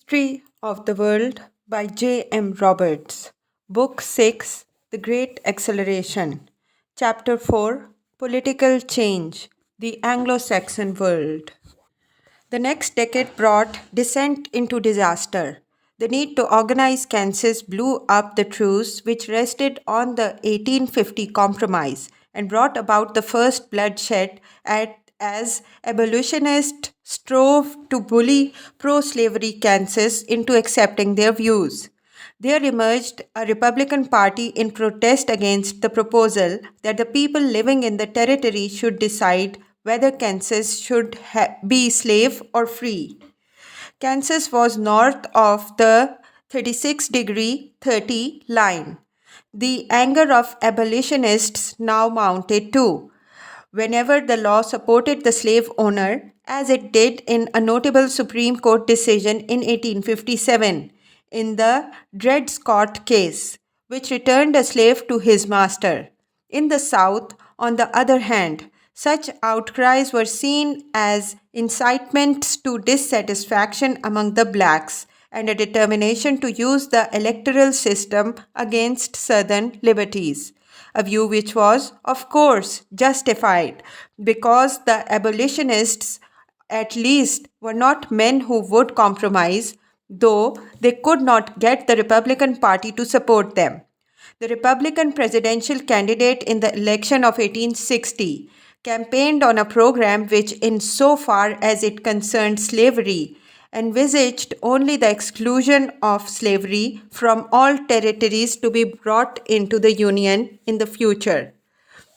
History of the World by J. M. Roberts. Book 6 The Great Acceleration. Chapter 4 Political Change. The Anglo Saxon World. The next decade brought descent into disaster. The need to organize Kansas blew up the truce which rested on the 1850 Compromise and brought about the first bloodshed as abolitionists strove to bully pro slavery Kansas into accepting their views. There emerged a Republican Party in protest against the proposal that the people living in the territory should decide whether Kansas should be slave or free. Kansas was north of the 36-degree 30 line. The anger of abolitionists now mounted too. Whenever the law supported the slave owner, as it did in a notable Supreme Court decision in 1857 in the Dred Scott case, which returned a slave to his master. In the South, on the other hand, such outcries were seen as incitements to dissatisfaction among the blacks and a determination to use the electoral system against Southern liberties, a view which was, of course, justified because the abolitionists, at least, were not men who would compromise, though they could not get the Republican Party to support them. The Republican presidential candidate in the election of 1860 campaigned on a program which, in so far as it concerned slavery, envisaged only the exclusion of slavery from all territories to be brought into the Union in the future.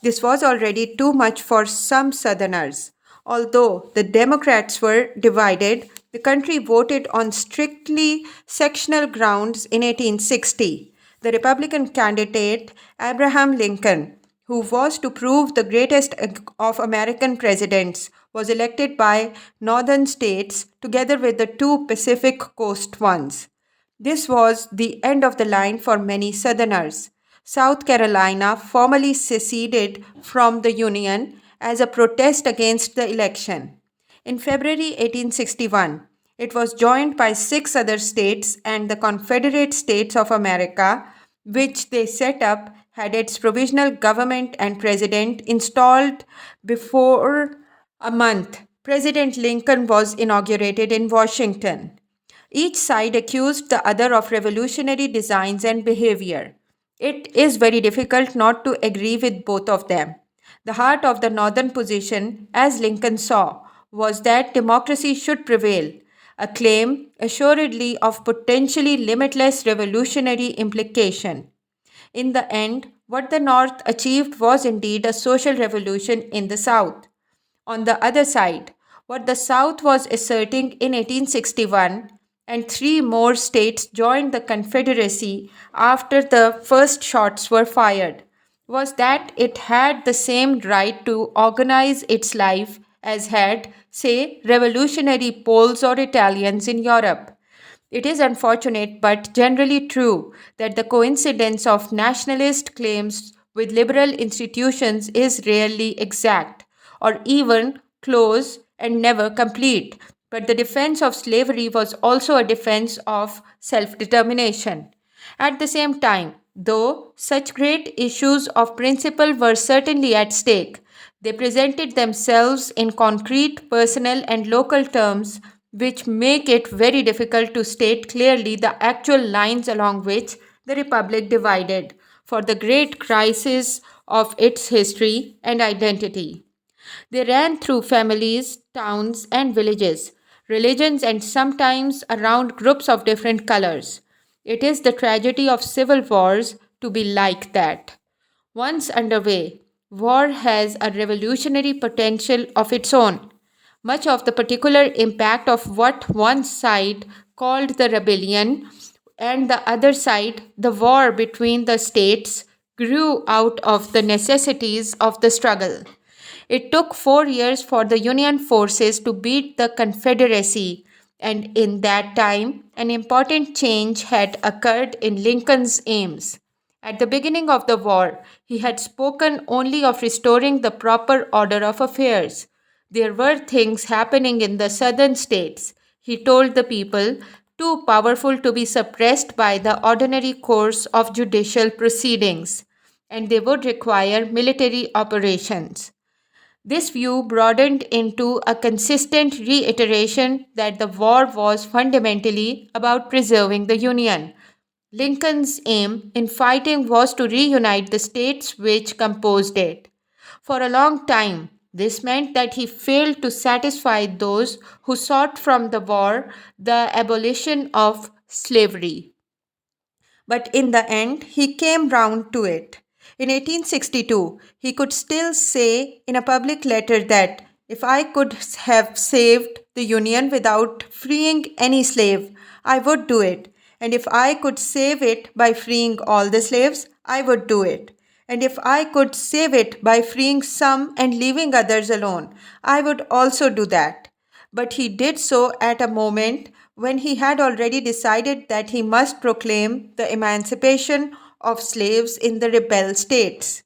This was already too much for some Southerners. Although the Democrats were divided, the country voted on strictly sectional grounds in 1860. The Republican candidate, Abraham Lincoln, who was to prove the greatest of American presidents, was elected by northern states together with the two Pacific coast ones. This was the end of the line for many Southerners. South Carolina formally seceded from the Union as a protest against the election. In February 1861, it was joined by six other states, and the Confederate States of America, which they set up, had its provisional government and president installed before a month. President Lincoln was inaugurated in Washington. Each side accused the other of revolutionary designs and behavior. It is very difficult not to agree with both of them. The heart of the Northern position, as Lincoln saw, was that democracy should prevail, a claim assuredly of potentially limitless revolutionary implication. In the end, what the North achieved was indeed a social revolution in the South. On the other side, what the South was asserting in 1861, and three more states joined the Confederacy after the first shots were fired, was that it had the same right to organize its life as had, say, revolutionary Poles or Italians in Europe. It is unfortunate but generally true that the coincidence of nationalist claims with liberal institutions is rarely exact, or even close and never complete. But the defense of slavery was also a defense of self determination. At the same time, though such great issues of principle were certainly at stake, they presented themselves in concrete, personal, and local terms which make it very difficult to state clearly the actual lines along which the Republic divided for the great crisis of its history and identity. They ran through families, towns, and villages, religions, and sometimes around groups of different colors. It is the tragedy of civil wars to be like that. Once underway, war has a revolutionary potential of its own. Much of the particular impact of what one side called the rebellion and the other side the war between the states grew out of the necessities of the struggle. It took 4 years for the Union forces to beat the Confederacy, and in that time, an important change had occurred in Lincoln's aims. At the beginning of the war, he had spoken only of restoring the proper order of affairs. There were things happening in the southern states, he told the people, too powerful to be suppressed by the ordinary course of judicial proceedings, and they would require military operations. This view broadened into a consistent reiteration that the war was fundamentally about preserving the Union. Lincoln's aim in fighting was to reunite the states which composed it. For a long time, this meant that he failed to satisfy those who sought from the war the abolition of slavery. But in the end, he came round to it. In 1862, he could still say in a public letter that if I could have saved the Union without freeing any slave, I would do it. And if I could save it by freeing all the slaves, I would do it. And if I could save it by freeing some and leaving others alone, I would also do that. But he did so at a moment when he had already decided that he must proclaim the emancipation of slaves in the rebel states.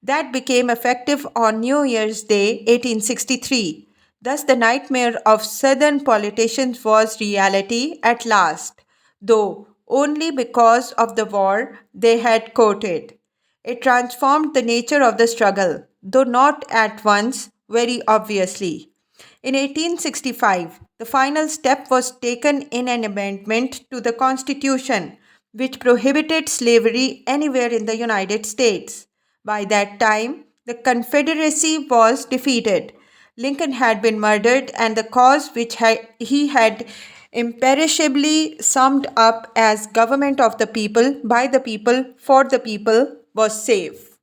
That became effective on New Year's Day, 1863. Thus, the nightmare of Southern politicians was reality at last, though only because of the war they had courted. It transformed the nature of the struggle, though not at once, very obviously. In 1865, the final step was taken in an amendment to the Constitution which prohibited slavery anywhere in the United States. By that time, the Confederacy was defeated. Lincoln had been murdered, and the cause which he had imperishably summed up as government of the people, by the people, for the people was safe.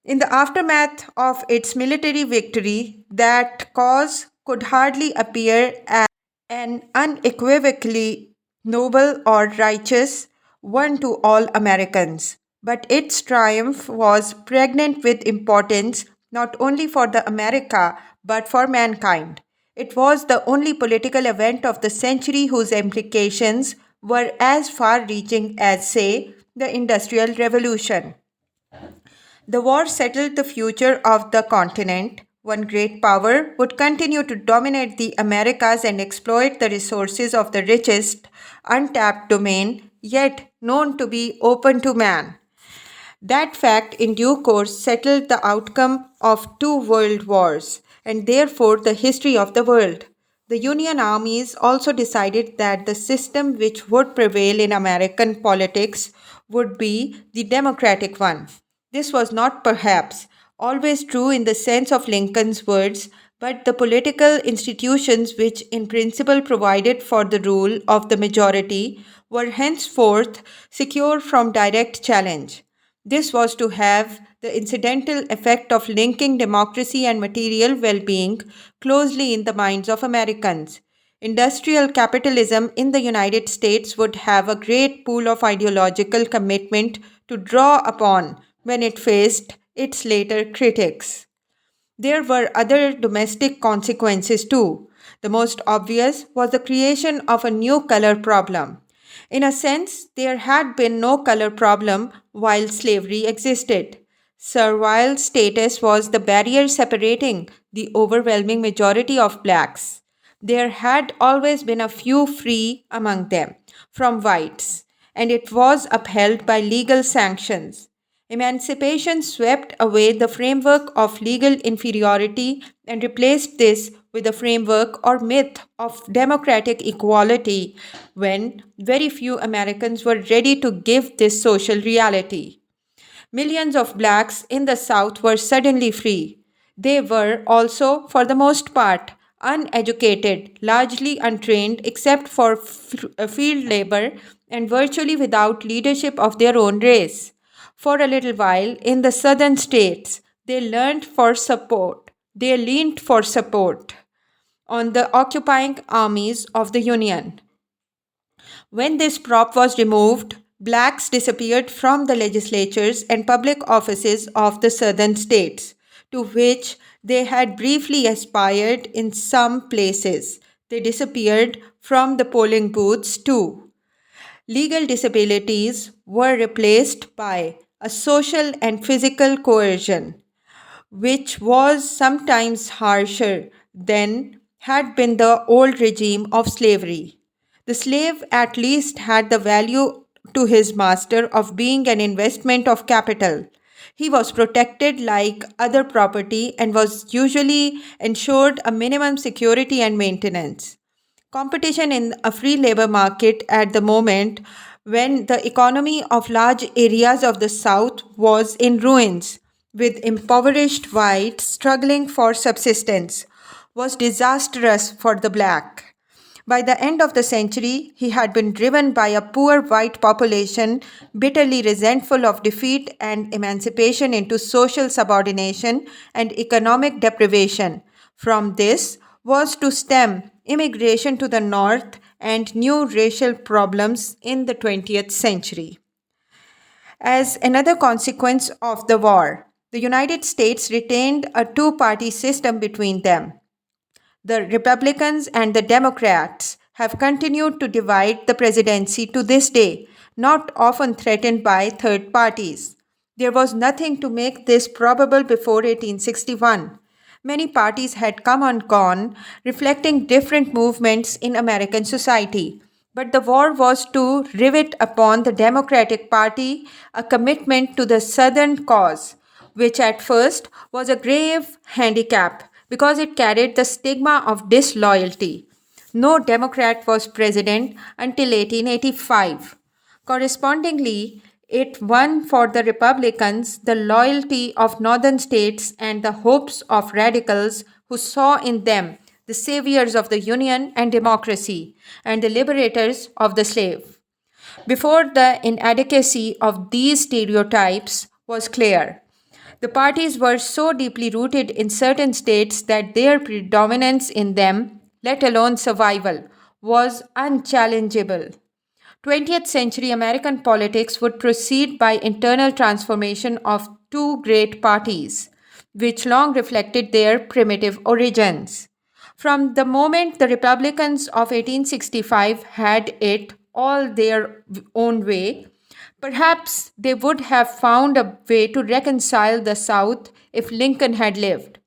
In the aftermath of its military victory, that cause could hardly appear as an unequivocally noble or righteous one to all Americans. But its triumph was pregnant with importance not only for the America but for mankind. It was the only political event of the century whose implications were as far reaching as, say, the Industrial Revolution. The war settled the future of the continent. One great power would continue to dominate the Americas and exploit the resources of the richest, untapped domain, yet known to be open to man. That fact, in due course, settled the outcome of two world wars and therefore the history of the world. The Union armies also decided that the system which would prevail in American politics would be the democratic one. This was not perhaps always true in the sense of Lincoln's words, but the political institutions which in principle provided for the rule of the majority were henceforth secure from direct challenge. This was to have the incidental effect of linking democracy and material well being closely in the minds of Americans. Industrial capitalism in the United States would have a great pool of ideological commitment to draw upon when it faced its later critics. There were other domestic consequences too. The most obvious was the creation of a new color problem. In a sense, there had been no color problem while slavery existed. Servile status was the barrier separating the overwhelming majority of blacks. There had always been a few free among them from whites, and it was upheld by legal sanctions. Emancipation swept away the framework of legal inferiority and replaced this with a framework or myth of democratic equality when very few Americans were ready to give this social reality. Millions of blacks in the South were suddenly free. They were also, for the most part, uneducated, largely untrained except for field labor, and virtually without leadership of their own race. For a little while in the southern states, they learned for support. They leaned for support on the occupying armies of the Union. When this prop was removed, blacks disappeared from the legislatures and public offices of the southern states, to which they had briefly aspired in some places. They disappeared from the polling booths too. Legal disabilities were replaced by a social and physical coercion, which was sometimes harsher than had been the old regime of slavery. The slave at least had the value to his master of being an investment of capital. He was protected like other property and was usually ensured a minimum security and maintenance. Competition in a free labor market at the moment when the economy of large areas of the South was in ruins, with impoverished whites struggling for subsistence, was disastrous for the black. By the end of the century, he had been driven by a poor white population, bitterly resentful of defeat and emancipation, into social subordination and economic deprivation. From this was to stem immigration to the north and new racial problems in the 20th century. As another consequence of the war, the United States retained a two party system between them. The Republicans and the Democrats have continued to divide the presidency to this day, not often threatened by third parties. There was nothing to make this probable before 1861. Many parties had come and gone, reflecting different movements in American society. But the war was to rivet upon the Democratic Party a commitment to the Southern cause, which at first was a grave handicap because it carried the stigma of disloyalty. No Democrat was president until 1885. Correspondingly, it won for the Republicans the loyalty of northern states and the hopes of radicals who saw in them the saviors of the Union and democracy and the liberators of the slave. Before the inadequacy of these stereotypes was clear, the parties were so deeply rooted in certain states that their predominance in them, let alone survival, was unchallengeable. 20th century American politics would proceed by internal transformation of two great parties, which long reflected their primitive origins. From the moment the Republicans of 1865 had it all their own way, perhaps they would have found a way to reconcile the South if Lincoln had lived.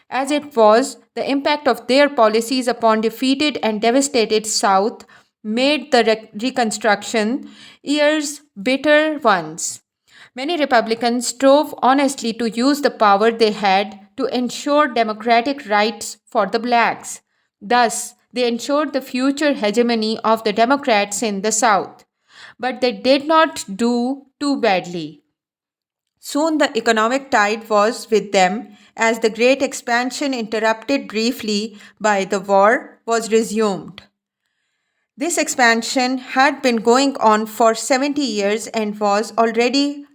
As it was, the impact of their policies upon defeated and devastated South made the Reconstruction years bitter ones. Many Republicans strove honestly to use the power they had to ensure democratic rights for the blacks. Thus, they ensured the future hegemony of the Democrats in the South. But they did not do too badly. Soon the economic tide was with them as the great expansion, interrupted briefly by the war, was resumed. This expansion had been going on for 70 years and was already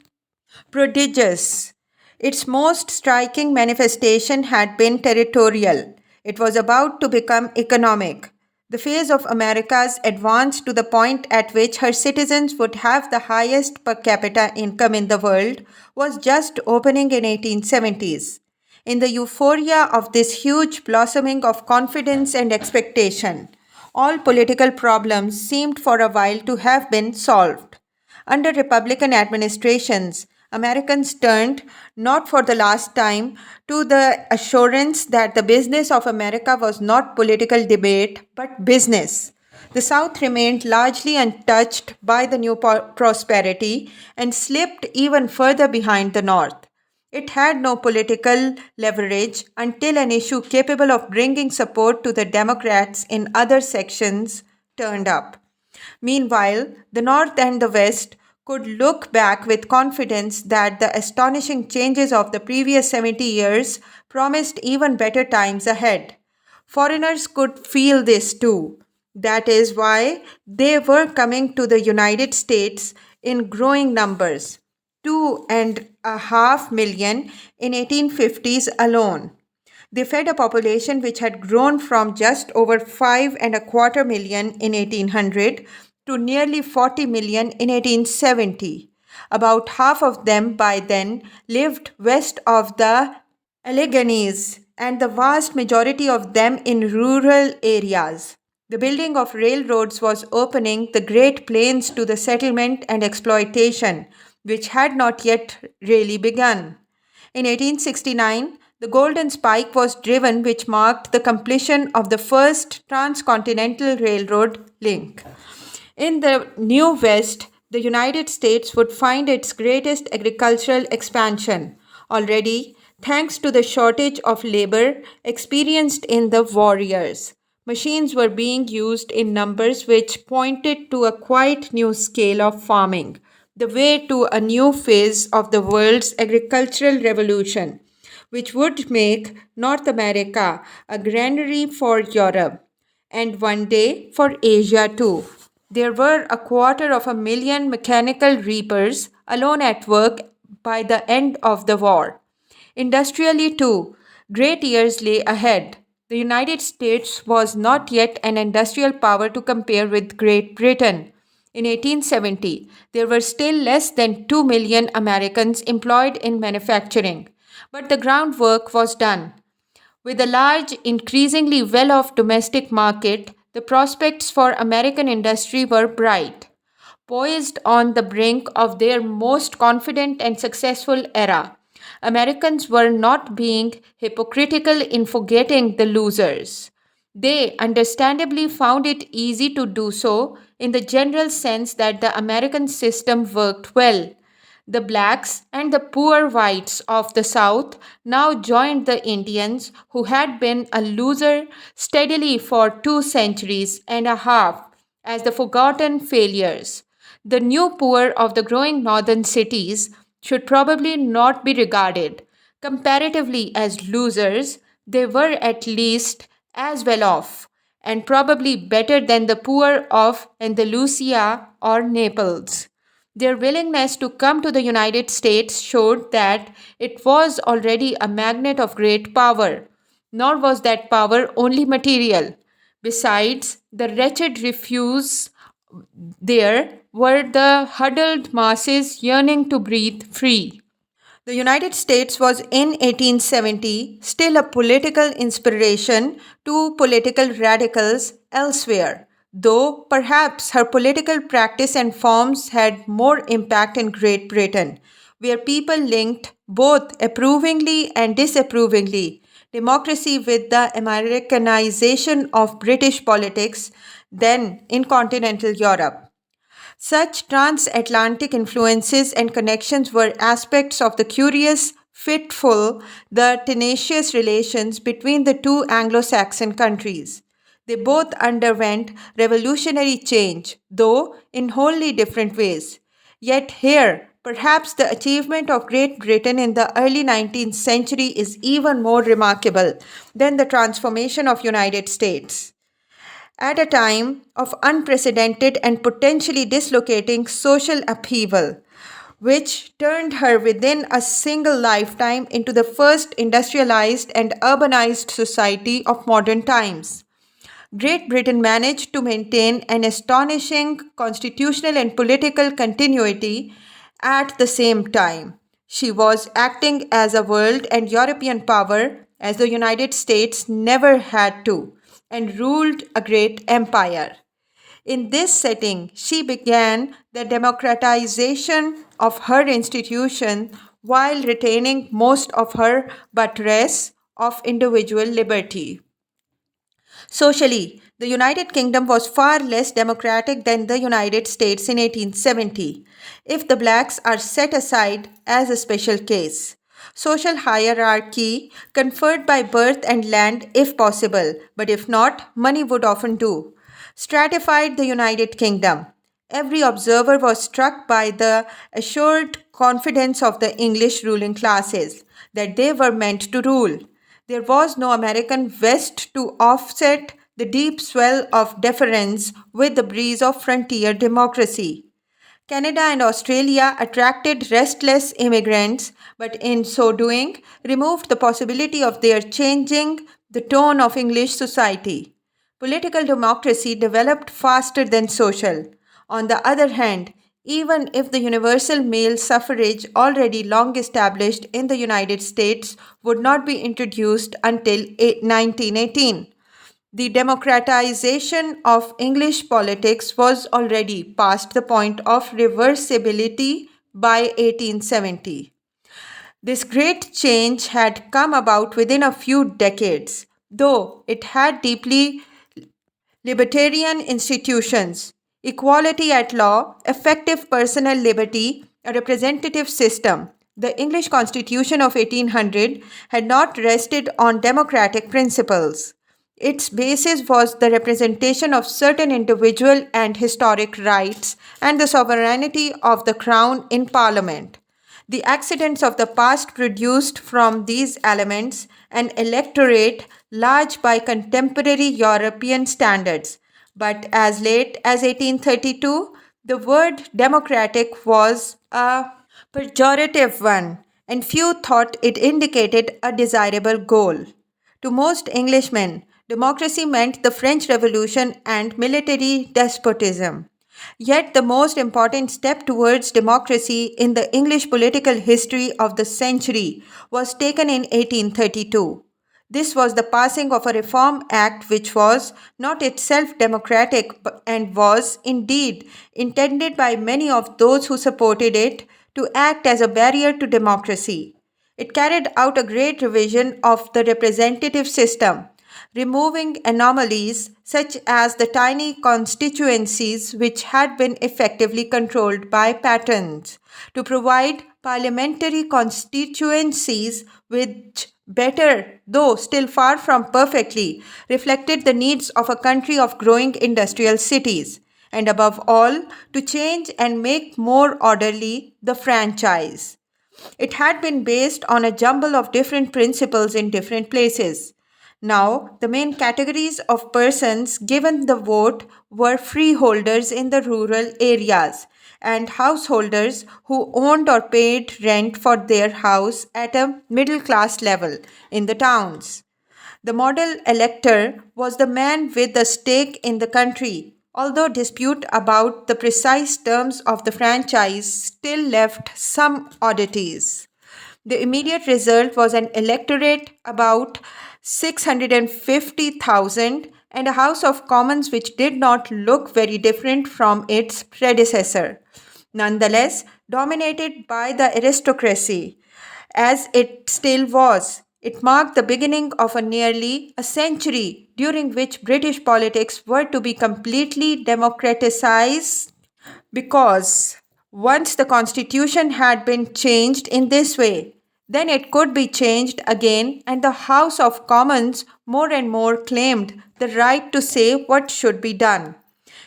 prodigious. Its most striking manifestation had been territorial. It was about to become economic. The phase of America's advance to the point at which her citizens would have the highest per capita income in the world was just opening in 1870s. In the euphoria of this huge blossoming of confidence and expectation, all political problems seemed for a while to have been solved. Under Republican administrations, Americans turned, not for the last time, to the assurance that the business of America was not political debate but business. The South remained largely untouched by the new prosperity and slipped even further behind the North. It had no political leverage until an issue capable of bringing support to the Democrats in other sections turned up. Meanwhile, the North and the West could look back with confidence that the astonishing changes of the previous 70 years promised even better times ahead. Foreigners could feel this too. That is why they were coming to the United States in growing numbers, 2.5 million in 1850s alone. They fed a population which had grown from just over 5.25 million in 1800 to nearly 40 million in 1870. About half of them by then lived west of the Alleghenies, and the vast majority of them in rural areas. The building of railroads was opening the Great Plains to the settlement and exploitation, which had not yet really begun. In 1869, The golden spike was driven, which marked the completion of the first transcontinental railroad link. In the New West, the United States would find its greatest agricultural expansion already thanks to the shortage of labor experienced in the war years. Machines were being used in numbers which pointed to a quite new scale of farming, the way to a new phase of the world's agricultural revolution, which would make North America a granary for Europe and one day for Asia too. There were 250,000 mechanical reapers alone at work by the end of the war. Industrially, too, great years lay ahead. The United States was not yet an industrial power to compare with Great Britain. In 1870, there were still less than 2 million Americans employed in manufacturing, but the groundwork was done. With a large, increasingly well off domestic market, the prospects for American industry were bright. Poised on the brink of their most confident and successful era, Americans were not being hypocritical in forgetting the losers. They understandably found it easy to do so in the general sense that the American system worked well. The blacks and the poor whites of the South now joined the Indians who had been a loser steadily for 2 centuries and a half as the forgotten failures. The new poor of the growing northern cities should probably not be regarded comparatively as losers, they were at least as well off and probably better than the poor of Andalusia or Naples. Their willingness to come to the United States showed that it was already a magnet of great power, nor was that power only material. Besides, the wretched refuse there were the huddled masses yearning to breathe free. The United States was in 1870 still a political inspiration to political radicals elsewhere, though perhaps her political practice and forms had more impact in Great Britain, where people linked both approvingly and disapprovingly democracy with the Americanization of British politics than in continental Europe. Such transatlantic influences and connections were aspects of the curious, fitful, the tenacious relations between the two Anglo Saxon countries. They both underwent revolutionary change, though in wholly different ways. Yet, here, perhaps the achievement of Great Britain in the early 19th century is even more remarkable than the transformation of United States. At a time of unprecedented and potentially dislocating social upheaval, which turned her within a single lifetime into the first industrialized and urbanized society of modern times. Great Britain managed to maintain an astonishing constitutional and political continuity at the same time. She was acting as a world and European power as the United States never had to, and ruled a great empire. In this setting, she began the democratization of her institution while retaining most of her buttress of individual liberty. Socially, the United Kingdom was far less democratic than the United States in 1870, if the blacks are set aside as a special case. Social hierarchy conferred by birth and land if possible, but if not, money would often do. Stratified the United Kingdom. Every observer was struck by the assured confidence of the English ruling classes that they were meant to rule. There was no American West to offset the deep swell of deference with the breeze of frontier democracy. Canada and Australia attracted restless immigrants, but in so doing, removed the possibility of their changing the tone of English society. Political democracy developed faster than social. On the other hand, even if the universal male suffrage, already long established in the United States, would not be introduced until 1918. The democratization of English politics was already past the point of reversibility by 1870. This great change had come about within a few decades, though it had deeply libertarian institutions, equality at law, effective personal liberty, a representative system. The English Constitution of 1800 had not rested on democratic principles. Its basis was the representation of certain individual and historic rights and the sovereignty of the Crown in Parliament. The accidents of the past produced from these elements an electorate large by contemporary European standards. But as late as 1832, the word democratic was a pejorative one, and few thought it indicated a desirable goal. To most Englishmen, democracy meant the French Revolution and military despotism. Yet, the most important step towards democracy in the English political history of the century was taken in 1832. This was the passing of a Reform Act which was not itself democratic and was, indeed, intended by many of those who supported it to act as a barrier to democracy. It carried out a great revision of the representative system, removing anomalies such as the tiny constituencies which had been effectively controlled by patents, to provide parliamentary constituencies which better, though still far from perfectly, reflected the needs of a country of growing industrial cities, and above all, to change and make more orderly the franchise. It had been based on a jumble of different principles in different places. Now, the main categories of persons given the vote were freeholders in the rural areas and householders who owned or paid rent for their house at a middle class level in the towns. The model elector was the man with a stake in the country, although dispute about the precise terms of the franchise still left some oddities. The immediate result was an electorate about 650,000 and a House of Commons which did not look very different from its predecessor. Nonetheless, dominated by the aristocracy, as it still was. It marked the beginning of a nearly a century during which British politics were to be completely democratized because once the constitution had been changed in this way, then it could be changed again, and the House of Commons more and more claimed the right to say what should be done.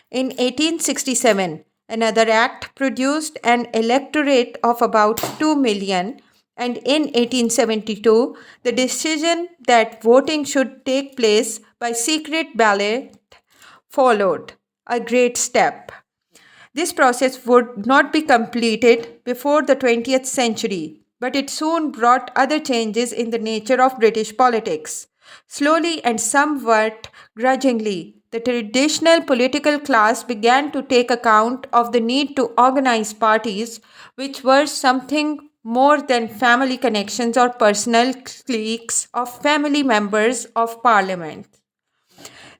In 1867, another act produced an electorate of about 2 million, and in 1872, the decision that voting should take place by secret ballot followed, a great step. This process would not be completed before the 20th century, but it soon brought other changes in the nature of British politics. Slowly and somewhat grudgingly, the traditional political class began to take account of the need to organize parties which were something more than family connections or personal cliques of family members of parliament.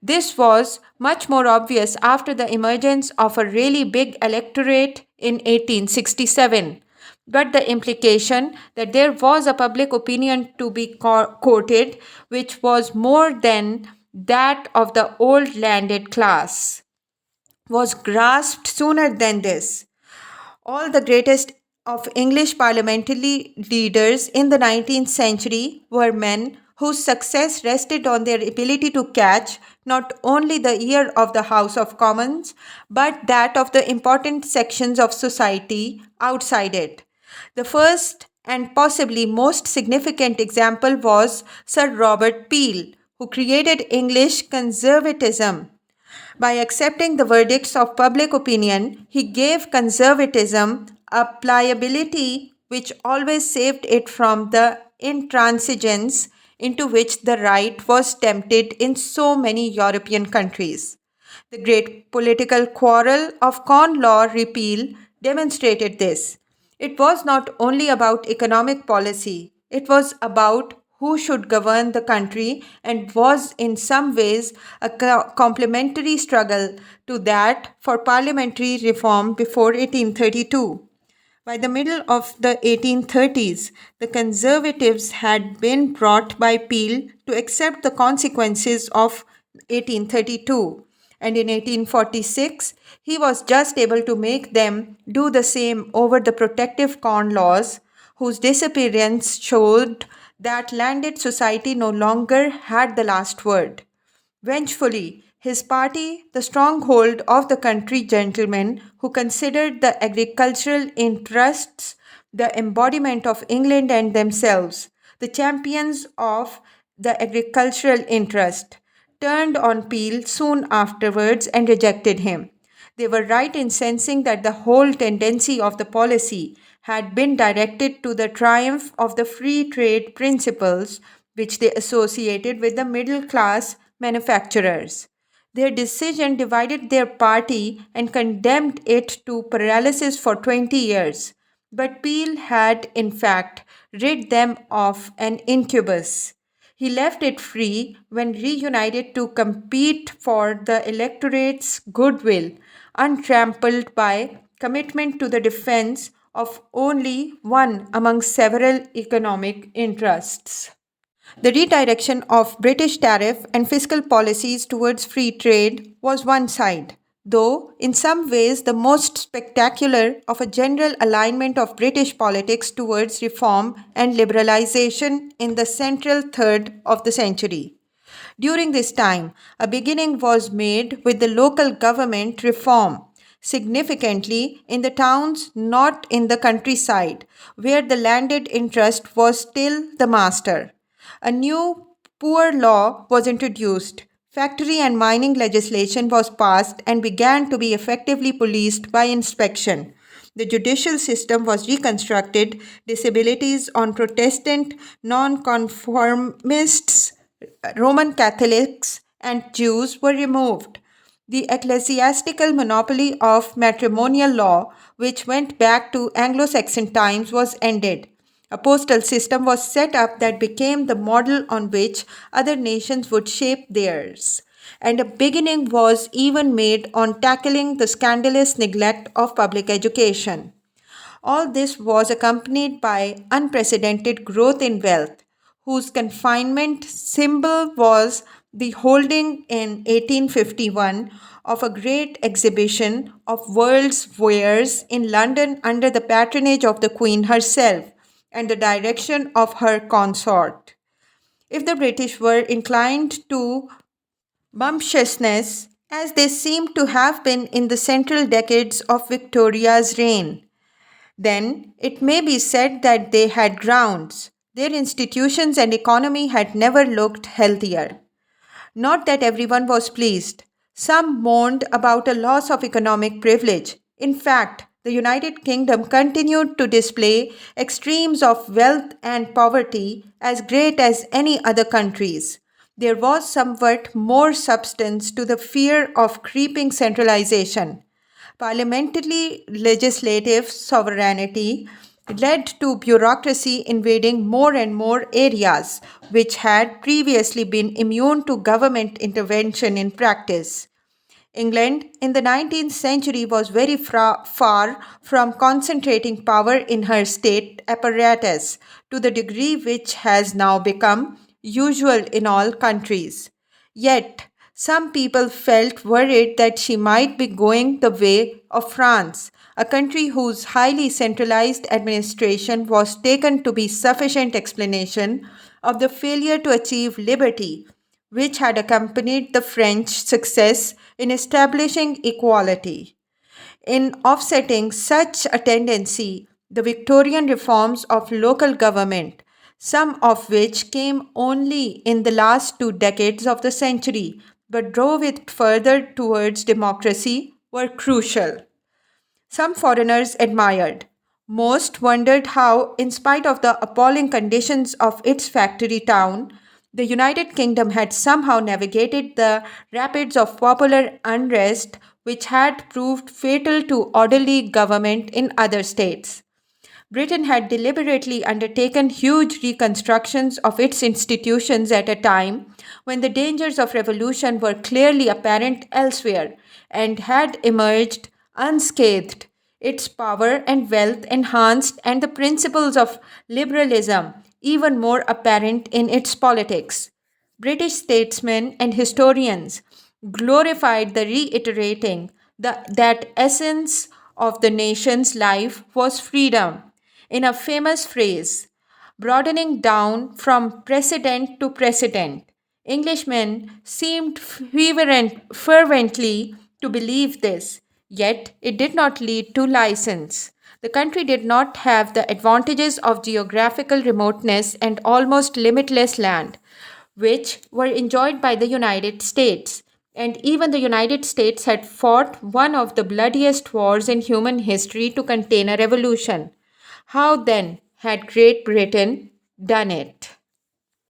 This was much more obvious after the emergence of a really big electorate in 1867. But the implication that there was a public opinion to be courted which was more than that of the old landed class was grasped sooner than this. All the greatest of English parliamentary leaders in the 19th century were men whose success rested on their ability to catch not only the ear of the House of Commons, but that of the important sections of society outside it. The first and possibly most significant example was Sir Robert Peel, who created English conservatism. By accepting the verdicts of public opinion, he gave conservatism a pliability which always saved it from the intransigence into which the right was tempted in so many European countries. The great political quarrel of Corn Law repeal demonstrated this. It was not only about economic policy, it was about who should govern the country and was in some ways a complementary struggle to that for parliamentary reform before 1832. By the middle of the 1830s, the conservatives had been brought by Peel to accept the consequences of 1832, and in 1846 he was just able to make them do the same over the Protective Corn Laws, whose disappearance showed that landed society no longer had the last word. Vengefully, his party, the stronghold of the country gentlemen who considered the agricultural interests the embodiment of England and themselves, the champions of the agricultural interest, turned on Peel soon afterwards and rejected him. They were right in sensing that the whole tendency of the policy had been directed to the triumph of the free trade principles which they associated with the middle class manufacturers. Their decision divided their party and condemned it to paralysis for 20 years. But Peel had, in fact, rid them of an incubus. He left it free when reunited to compete for the electorate's goodwill, untrampled by commitment to the defense of only one among several economic interests. The redirection of British tariff and fiscal policies towards free trade was one side, though in some ways the most spectacular of a general alignment of British politics towards reform and liberalization in the central third of the century. During this time, a beginning was made with the local government reform, significantly in the towns, not in the countryside, where the landed interest was still the master. A new poor law was introduced. Factory and mining legislation was passed and began to be effectively policed by inspection. The judicial system was reconstructed. Disabilities on Protestant nonconformists, Roman Catholics, and Jews were removed. The ecclesiastical monopoly of matrimonial law, which went back to Anglo Saxon times, was ended. A postal system was set up that became the model on which other nations would shape theirs. And a beginning was even made on tackling the scandalous neglect of public education. All this was accompanied by unprecedented growth in wealth, whose confinement symbol was the holding in 1851 of a great exhibition of world's wares in London under the patronage of the Queen herself and the direction of her consort. If the British were inclined to bumptiousness, as they seemed to have been in the central decades of Victoria's reign, then it may be said that they had grounds. Their institutions and economy had never looked healthier. Not that everyone was pleased. Some mourned about a loss of economic privilege. In fact, the United Kingdom continued to display extremes of wealth and poverty as great as any other countries. There was somewhat more substance to the fear of creeping centralization. Parliamentary legislative sovereignty led to bureaucracy invading more and more areas which had previously been immune to government intervention in practice. England in the 19th century was very far from concentrating power in her state apparatus to the degree which has now become usual in all countries. Yet, some people felt worried that she might be going the way of France, a country whose highly centralized administration was taken to be sufficient explanation of the failure to achieve liberty which had accompanied the French success in establishing equality. In offsetting such a tendency, the Victorian reforms of local government, some of which came only in the last 2 decades of the century but drove it further towards democracy, were crucial. Some foreigners admired. Most wondered how, in spite of the appalling conditions of its factory town, the United Kingdom had somehow navigated the rapids of popular unrest which had proved fatal to orderly government in other states. Britain had deliberately undertaken huge reconstructions of its institutions at a time when the dangers of revolution were clearly apparent elsewhere and had emerged unscathed. its power and wealth enhanced, and the principles of liberalism even more apparent in its politics. British statesmen and historians glorified the reiterating that essence of the nation's life was freedom in a famous phrase, broadening down from precedent to precedent. Englishmen seemed fervently to believe this, yet it did not lead to license. The country did not have the advantages of geographical remoteness and almost limitless land, which were enjoyed by the United States. And even the United States had fought one of the bloodiest wars in human history to contain a revolution. How then had Great Britain done it?